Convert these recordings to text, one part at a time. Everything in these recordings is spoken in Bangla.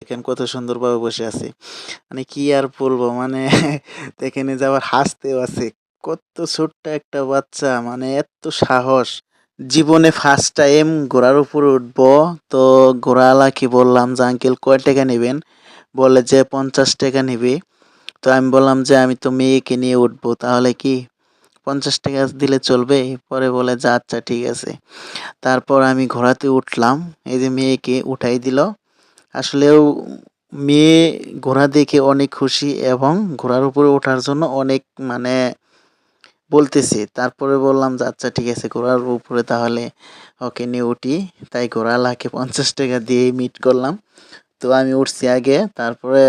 দেখেন কত সুন্দরভাবে বসে আছে। মানে কি আর বলবো মানে দেখেন এই যে আবার হাসতেও আছে। কত ছোট্ট একটা বাচ্চা মানে এত সাহস। জীবনে ফার্স্ট টাইম ঘোড়ার উপরে উঠবো। তো ঘোড়াওয়ালাকে বললাম যে আঙ্কেল কয় টাকা নেবেন? বলে যে 50 টাকা নিবে। তো আমি বললাম যে আমি তো মেয়েকে নিয়ে উঠবো তাহলে কি 50 টাকা দিলে চলবে? পরে বলে যে আচ্ছা ঠিক আছে। তারপর আমি ঘোড়াতে উঠলাম। এই যে মেয়েকে উঠাই দিল। আসলেও মেয়ে ঘোড়া দেখে অনেক খুশি এবং ঘোড়ার উপরে ওঠার জন্য অনেক মানে বলতেছে। তারপরে বললাম যে আচ্ছা ঠিক আছে ঘোড়ার উপরে তাহলে ওকে নিয়ে উঠি। তাই ঘোড়াওয়ালাকে 50 টাকা দিয়েই মিট করলাম। তো আমি উঠছি আগে। তারপরে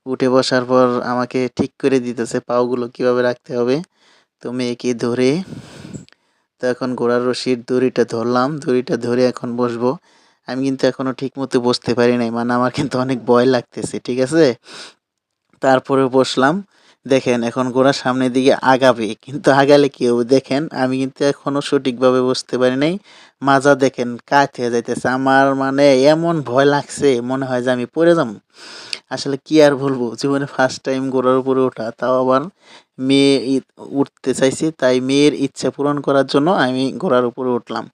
উঠে বসার পর আমাকে ঠিক করে দিতেছে পাগুলো কিভাবে রাখতে হবে। তো মেয়েকে ধরে তো এখন ঘোড়ার রশির দড়িটা ধরলাম। দড়িটা ধরে এখন বসবো। আমি কিন্তু এখনো ঠিকমতো বসতে পারি নাই। মানে আমার কিন্তু অনেক ভয় লাগতেছে। ঠিক আছে? তারপরে বসলাম। দেখেন এখন ঘোড়া সামনের দিকে আগাবে। কিন্তু আগালে কি হবে? দেখেন আমি কিন্তু এখনো সঠিকভাবে বসতে পারি নাই। মাজা দেখেন কাত হয়ে যাইতেছে। আমার মানে এমন ভয় লাগছে মনে হয় যে আমি পড়ে যাবো। আসলে কি আর বলবো? জীবনে ফার্স্ট টাইম ঘোড়ার উপরে ওঠা। তাও আবার মেয়ে উঠতে চাইছে। তাই মেয়ের ইচ্ছা পূরণ করার জন্য আমি ঘোড়ার উপরে উঠলাম।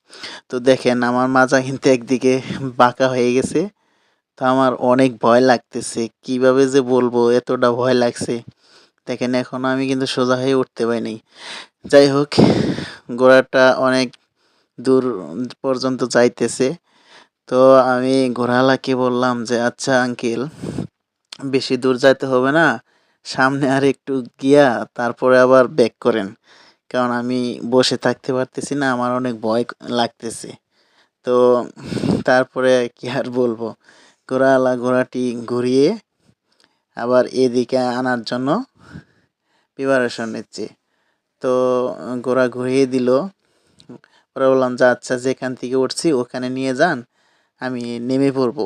তো দেখেন আমার মাজা কিন্তু একদিকে বাঁকা হয়ে গেছে। তো আমার অনেক ভয় লাগতেছে। কিভাবে যে বলবো এতটা ভয় লাগছে। দেখেন এখনো আমি কিন্তু সোজা হয়ে উঠতে পারি নাই। যাই হোক ঘোড়াটা অনেক দূর পর্যন্ত যাইতেছে। তো আমি ঘোড়াওয়ালাকে বললাম যে আচ্ছা আঙ্কেল বেশি দূর যাইতে হবে না। সামনে আর একটু গিয়া তারপরে আবার ব্যাক করেন। কারণ আমি বসে থাকতে পারতেছি না। আমার অনেক ভয় লাগতেছে। তো তারপরে কি আর বলবো? ঘোড়াওয়ালা ঘোড়াটি ঘুরিয়ে আবার এদিকে আনার জন্য প্রিপারেশন নিচ্ছে। তো ঘোড়া ঘুরিয়ে দিল। পরে বললাম যে আচ্ছা যেখান থেকে উঠছি ওখানে নিয়ে যান। আমি নেমে পড়বো।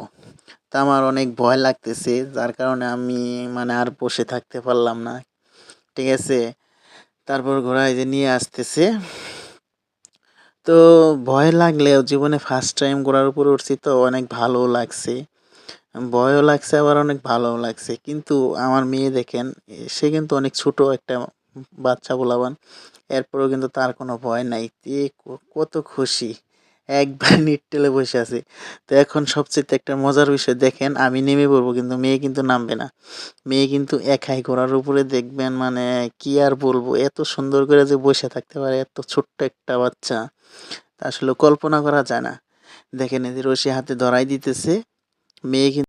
তো আমার অনেক ভয় লাগতেছে। যার কারণে আমি মানে আর বসে থাকতে পারলাম না। ঠিক আছে? তারপর ঘোড়া এই যে নিয়ে আসতেছে। তো ভয় লাগলেও জীবনে ফার্স্ট টাইম ঘোড়ার উপরে উঠছি তো অনেক ভালোও লাগছে। ভয়ও লাগছে আবার অনেক ভালোও লাগছে। কিন্তু আমার মেয়ে দেখেন সে কিন্তু অনেক ছোট একটা বাচ্চা পোলাপান। এরপরেও কিন্তু তার কোনো ভয় নাই। এ কত খুশি। একবারে নিটেলে বসে আছে। তো এখন সবচাইতে একটা মজার বিষয় দেখেন আমি নেমে পড়বো কিন্তু মেয়ে কিন্তু নামবে না। মেয়ে কিন্তু একাই ঘোড়ার উপরে দেখবেন মানে কি আর বলবো এত সুন্দর করে যে বসে থাকতে পারে এত ছোট্ট একটা বাচ্চা তা আসলে কল্পনা করা যায় না। দেখেন এই যে রশি হাতে ধরাই দিতেছে। মেয়ে কিন্তু